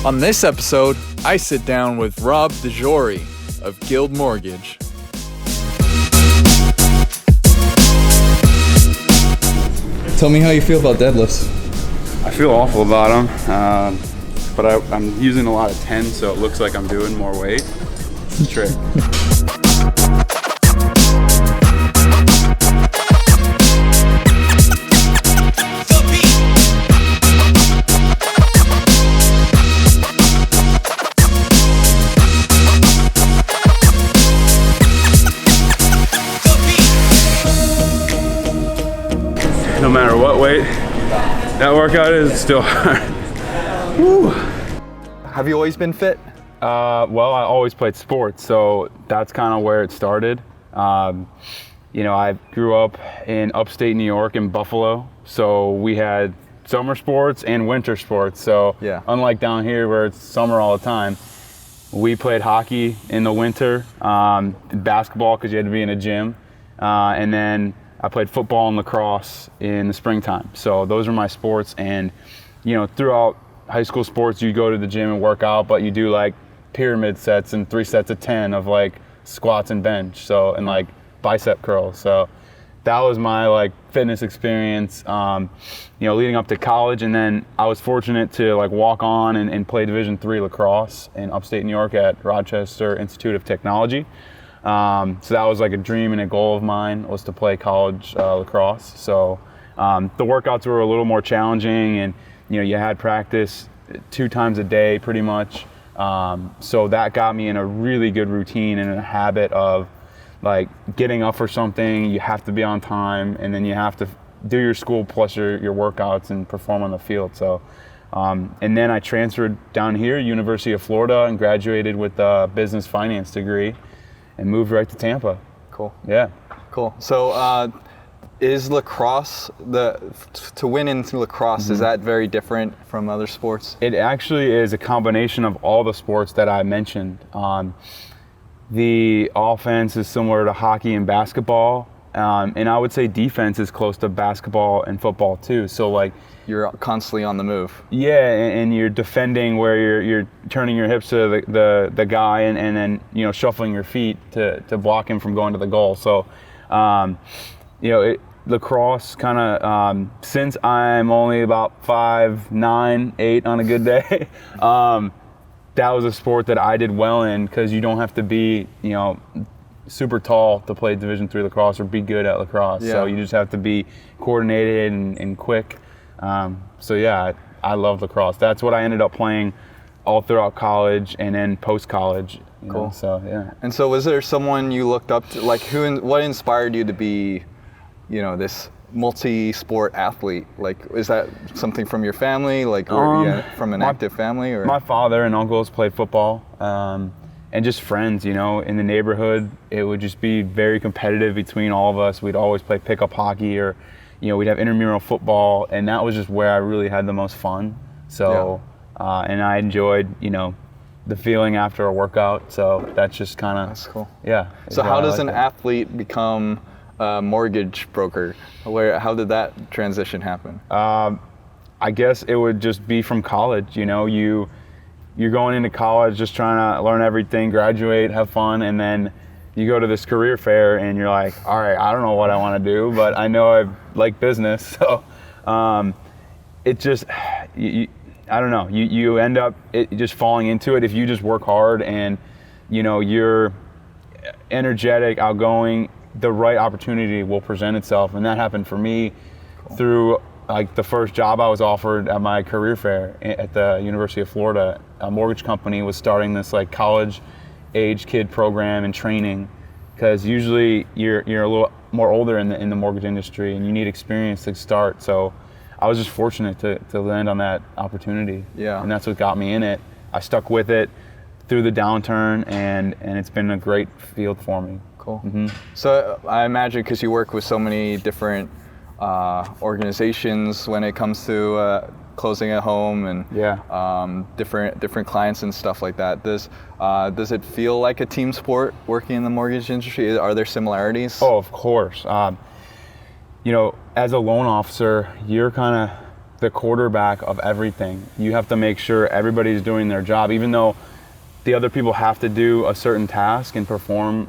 On this episode, I sit down with Rob Digiore of Guild Mortgage. Tell me how you feel about deadlifts. I feel awful about them, but I'm using a lot of 10, so it looks like I'm doing more weight. It's a trick. No matter what weight that workout is, it's still hard. Woo. Have you always been fit? Well, I always played sports, so that's kind of where it started. I grew up in upstate New York in Buffalo, so we had summer sports and winter sports. So unlike down here where it's summer all the time, we played hockey in the winter, basketball because you had to be in a gym, and then I played football and lacrosse in the springtime. So those are my sports. And, throughout high school sports, you go to the gym and work out, but you do like pyramid sets and 3 sets of 10 of like squats and bench. So, and like bicep curls. So that was my fitness experience, leading up to college. And then I was fortunate to walk on and play Division III lacrosse in upstate New York at Rochester Institute of Technology. So that was a dream and a goal of mine, was to play college lacrosse. So the workouts were a little more challenging, and you had practice 2 times a day pretty much. So that got me in a really good routine and a habit of getting up for something. You have to be on time, and then you have to do your school plus your workouts and perform on the field. So and then I transferred down here, University of Florida, and graduated with a business finance degree. And moved right to Tampa. Cool. Yeah. Cool. So is lacrosse, to win in lacrosse, is that very different from other sports? It actually is a combination of all the sports that I mentioned. The offense is similar to hockey and basketball. And I would say defense is close to basketball and football too. So you're constantly on the move. Yeah, and you're defending where you're turning your hips to the guy and then shuffling your feet to block him from going to the goal. So lacrosse kind of since I'm only about 5'9", 8 on a good day, that was a sport that I did well in, because you don't have to be super tall to play Division III lacrosse or be good at lacrosse. So you just have to be coordinated and quick. I love lacrosse. That's what I ended up playing all throughout college and then post-college. Cool. And so was there someone you looked up to, what inspired you to be, this multi-sport athlete? Is that something from your family, or from an active family? Or? My father and uncles played football. And just friends, in the neighborhood, it would just be very competitive between all of us. We'd always play pickup hockey, or, we'd have intramural football, and that was just where I really had the most fun. So, and I enjoyed, the feeling after a workout. So that's just kind of, that's cool. Yeah. So how does an athlete become a mortgage broker? How did that transition happen? I guess it would just be from college. You're going into college just trying to learn everything, graduate, have fun, and then you go to this career fair and you're like, all right, I don't know what I want to do, but I know I like business. So it just, I don't know, you end up just falling into it if you just work hard and you're energetic, outgoing, the right opportunity will present itself. And that happened for me through the first job I was offered at my career fair at the University of Florida. A mortgage company was starting this college age kid program and training, because usually you're a little more older in the mortgage industry and you need experience to start. So I was just fortunate to land on that opportunity. Yeah. And that's what got me in it. I stuck with it through the downturn, and it's been a great field for me. Cool. Mm-hmm. So I imagine, because you work with so many different organizations when it comes to closing a home and different clients and stuff like that. Does it feel like a team sport working in the mortgage industry? Are there similarities? Oh, of course. As a loan officer, you're kind of the quarterback of everything. You have to make sure everybody's doing their job, even though the other people have to do a certain task and perform,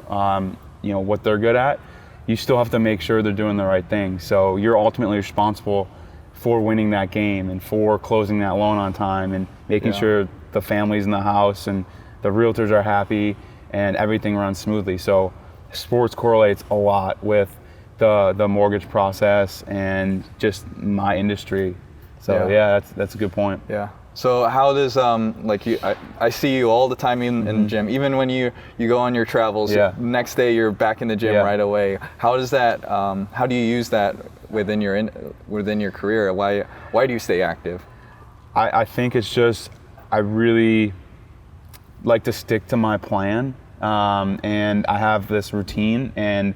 what they're good at. You still have to make sure they're doing the right thing. So you're ultimately responsible for winning that game and for closing that loan on time and making sure the family's in the house and the realtors are happy and everything runs smoothly. So sports correlates a lot with the mortgage process and just my industry. So that's a good point. Yeah. So how does I see you all the time in the gym, even when you go on your travels, next day you're back in the gym right away. How does that how do you use that within your career? Why do you stay active? I think it's just, I really like to stick to my plan, and I have this routine, and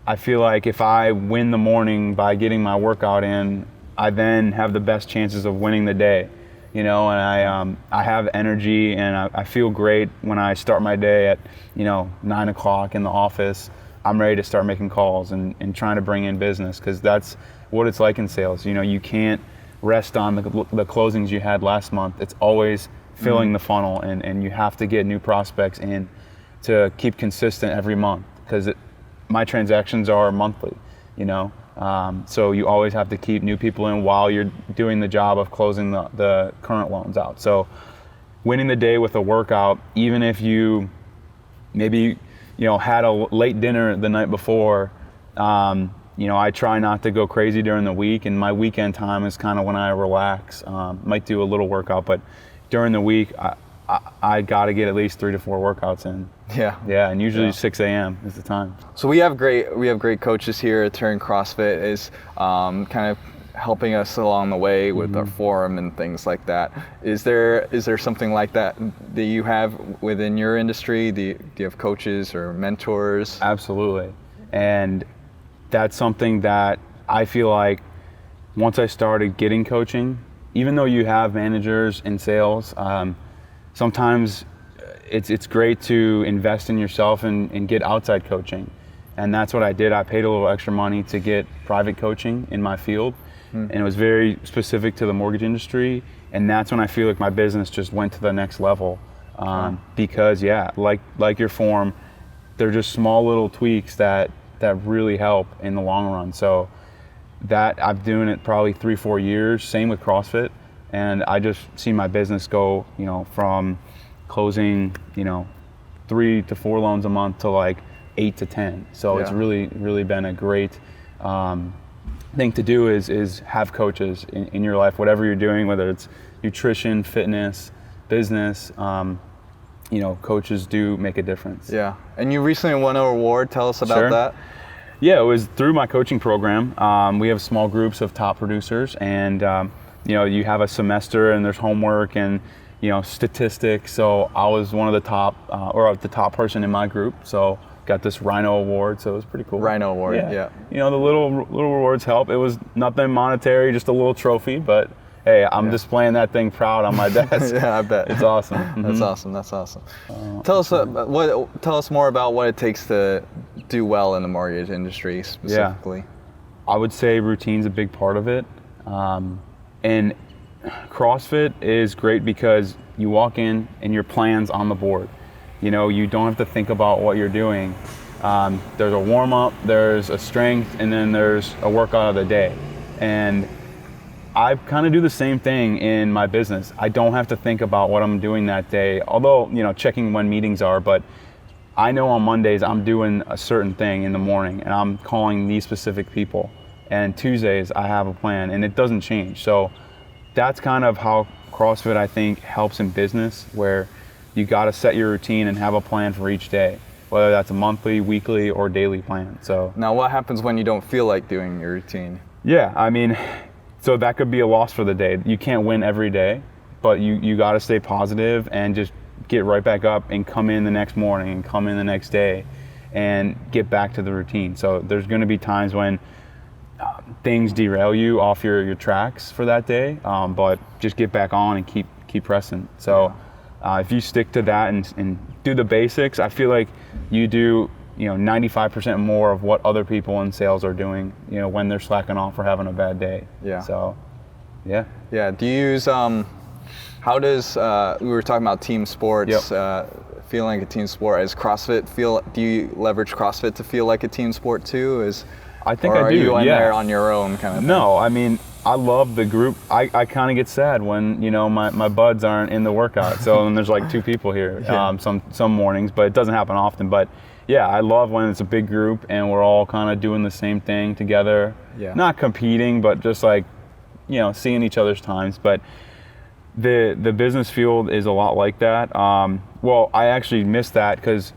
I feel like if I win the morning by getting my workout in, I then have the best chances of winning the day. And I have energy, and I feel great when I start my day at 9 o'clock in the office. I'm ready to start making calls and trying to bring in business, because that's what it's like in sales. You can't rest on the closings you had last month. It's always filling the funnel, and you have to get new prospects in to keep consistent every month, because my transactions are monthly. So you always have to keep new people in while you're doing the job of closing the current loans out. So winning the day with a workout, even if you maybe had a late dinner the night before, I try not to go crazy during the week, and my weekend time is kind of when I relax. Might do a little workout, but during the week I got to get at least 3 to 4 workouts in. Yeah, and usually 6 a.m. is the time. So we have great coaches here at Turn CrossFit, is kind of helping us along the way with our forum and things like that. Is there something like that you have within your industry? Do you have coaches or mentors? Absolutely, and that's something that I feel like once I started getting coaching, even though you have managers in sales, sometimes it's great to invest in yourself and get outside coaching. And that's what I did. I paid a little extra money to get private coaching in my field. And it was very specific to the mortgage industry. And that's when I feel like my business just went to the next level. Because like your form, they're just small little tweaks that really help in the long run. So that I've been doing it probably 3-4 years, same with CrossFit. And I just see my business go, from closing, 3 to 4 loans a month to like 8 to 10. So it's really, really been a great thing to do is have coaches in your life, whatever you're doing, whether it's nutrition, fitness, business, coaches do make a difference. Yeah, and you recently won an award. Tell us about that. Yeah, it was through my coaching program. We have small groups of top producers, and you have a semester and there's homework and statistics. So I was one of the top the top person in my group. So got this Rhino Award. So it was pretty cool. Rhino Award. Yeah. The little rewards help. It was nothing monetary, just a little trophy, but hey, I'm displaying that thing proud on my desk. Yeah, I bet. It's awesome. That's awesome. That's awesome. Tell us more about what it takes to do well in the mortgage industry specifically. Yeah. I would say routine's a big part of it. And CrossFit is great because you walk in and your plan's on the board. You don't have to think about what you're doing. There's a warm-up, there's a strength, and then there's a workout of the day. And I kind of do the same thing in my business. I don't have to think about what I'm doing that day, although, checking when meetings are, but I know on Mondays I'm doing a certain thing in the morning and I'm calling these specific people. And Tuesdays I have a plan and it doesn't change. So that's kind of how CrossFit, I think, helps in business, where you got to set your routine and have a plan for each day, whether that's a monthly, weekly, or daily plan. So now what happens when you don't feel like doing your routine? Yeah, so that could be a loss for the day. You can't win every day, but you got to stay positive and just get right back up and come in the next morning and come in the next day and get back to the routine. So there's going to be times when things derail you off your tracks for that day, but just get back on and keep pressing. So if you stick to that and do the basics, I feel like you do 95% more of what other people in sales are doing when they're slacking off or having a bad day. Yeah. So Yeah. Yeah. Do you use, how does, we were talking about team sports, feeling like a team sport. As CrossFit do you leverage CrossFit to feel like a team sport too? I think or I do. Are you in yeah. there on your own kind of thing? No, I mean, I love the group. I kind of get sad when, you know, my buds aren't in the workout. So then there's like 2 people here some mornings, but it doesn't happen often. But yeah, I love when it's a big group and we're all kind of doing the same thing together. Yeah. Not competing, but just like, you know, seeing each other's times. But the business field is a lot like that. Well, I actually missed that because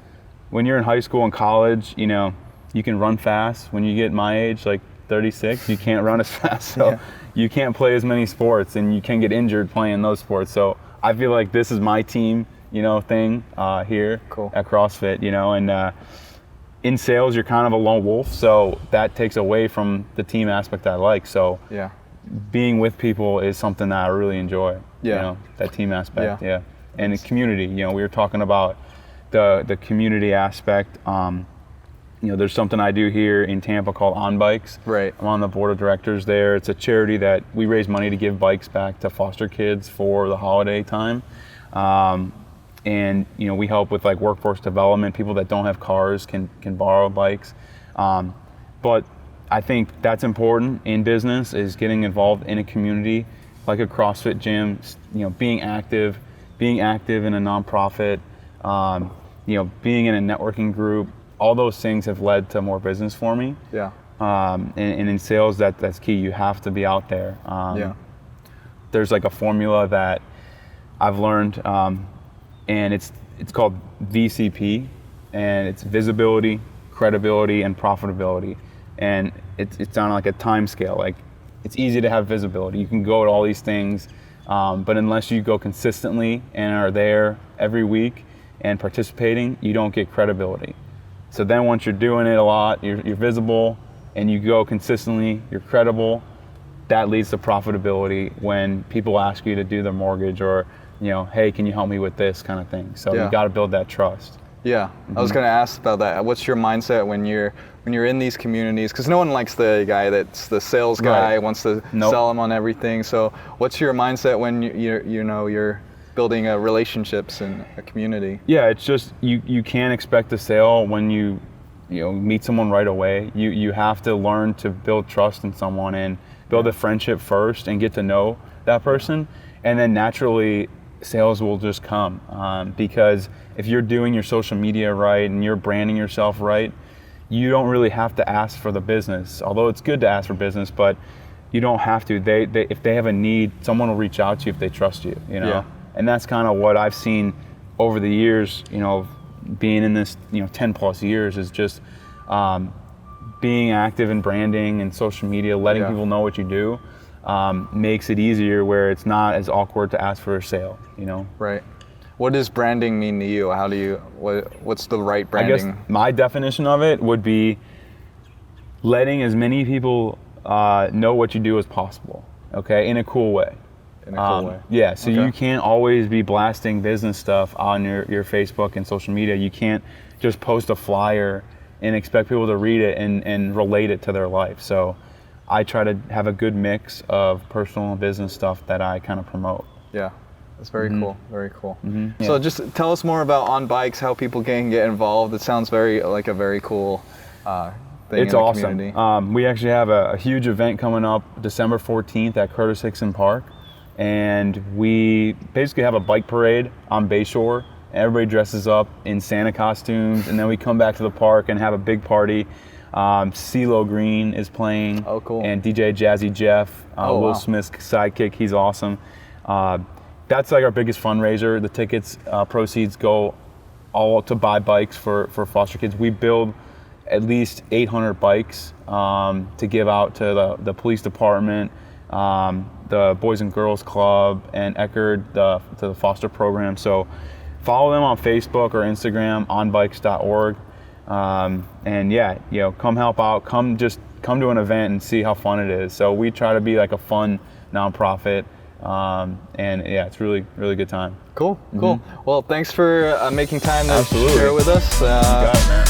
when you're in high school and college, you know, you can run fast. When you get my age, like 36, you can't run as fast. So you can't play as many sports and you can get injured playing those sports. So I feel like this is my team, you know, thing here at CrossFit, you know, and in sales, you're kind of a lone wolf. So that takes away from the team aspect I like. So being with people is something that I really enjoy, you know, that team aspect. And the community, you know, we were talking about the community aspect. You know, there's something I do here in Tampa called On Bikes. Right. I'm on the board of directors there. It's a charity that we raise money to give bikes back to foster kids for the holiday time. And, you know, we help with like workforce development. People that don't have cars can borrow bikes. But I think that's important in business, is getting involved in a community like a CrossFit gym, you know, being active in a nonprofit, you know, being in a networking group. All those things have led to more business for me. Yeah. And in sales, that's key. You have to be out there. There's like a formula that I've learned, and it's called VCP, and it's visibility, credibility, and profitability. And it's on like a time scale. Like, it's easy to have visibility. You can go to all these things, but unless you go consistently and are there every week and participating, you don't get credibility. So then once you're doing it a lot, you're visible and you go consistently, you're credible, that leads to profitability when people ask you to do their mortgage or, you know, hey, can you help me with this kind of thing? So you got to build that trust. Yeah. I was going to ask about that. What's your mindset when you're in these communities? Because no one likes the guy that's the sales guy, wants to sell them on everything. So what's your mindset when you're building relationships in a community? Yeah, it's just you can't expect a sale when you meet someone right away. You have to learn to build trust in someone and build a friendship first and get to know that person, and then naturally sales will just come, because if you're doing your social media right and you're branding yourself right, you don't really have to ask for the business, although it's good to ask for business, but you don't have to. They if they have a need, someone will reach out to you if they trust you, you know. And that's kind of what I've seen over the years, you know, being in this, 10 plus years, is just being active in branding and social media, letting people know what you do, makes it easier where it's not as awkward to ask for a sale, you know. Right. What does branding mean to you? What's the right branding? I guess my definition of it would be letting as many people know what you do as possible, okay, in a cool way. In a cool way. Yeah, so you can't always be blasting business stuff on your Facebook and social media. You can't just post a flyer and expect people to read it and relate it to their life. So I try to have a good mix of personal and business stuff that I kind of promote. Yeah, that's very cool, very cool. So just tell us more about On Bikes, how people can get involved. It sounds like a very cool thing. It's in the awesome. Community. We actually have a huge event coming up December 14th at Curtis Hickson Park. And we basically have a bike parade on Bayshore. Everybody dresses up in Santa costumes, and then we come back to the park and have a big party. CeeLo Green is playing. Oh, cool. And DJ Jazzy Jeff, Will Smith's sidekick. He's awesome. That's like our biggest fundraiser. The tickets proceeds go all to buy bikes for foster kids. We build at least 800 bikes to give out to the police department, the Boys and Girls Club, and Eckerd, to the foster program. So follow them on Facebook or Instagram, onbikes.org. And come help out, come to an event and see how fun it is. So we try to be like a fun nonprofit. It's really, really good time. Cool. Well, thanks for making time to Absolutely. share with us. You got it, man.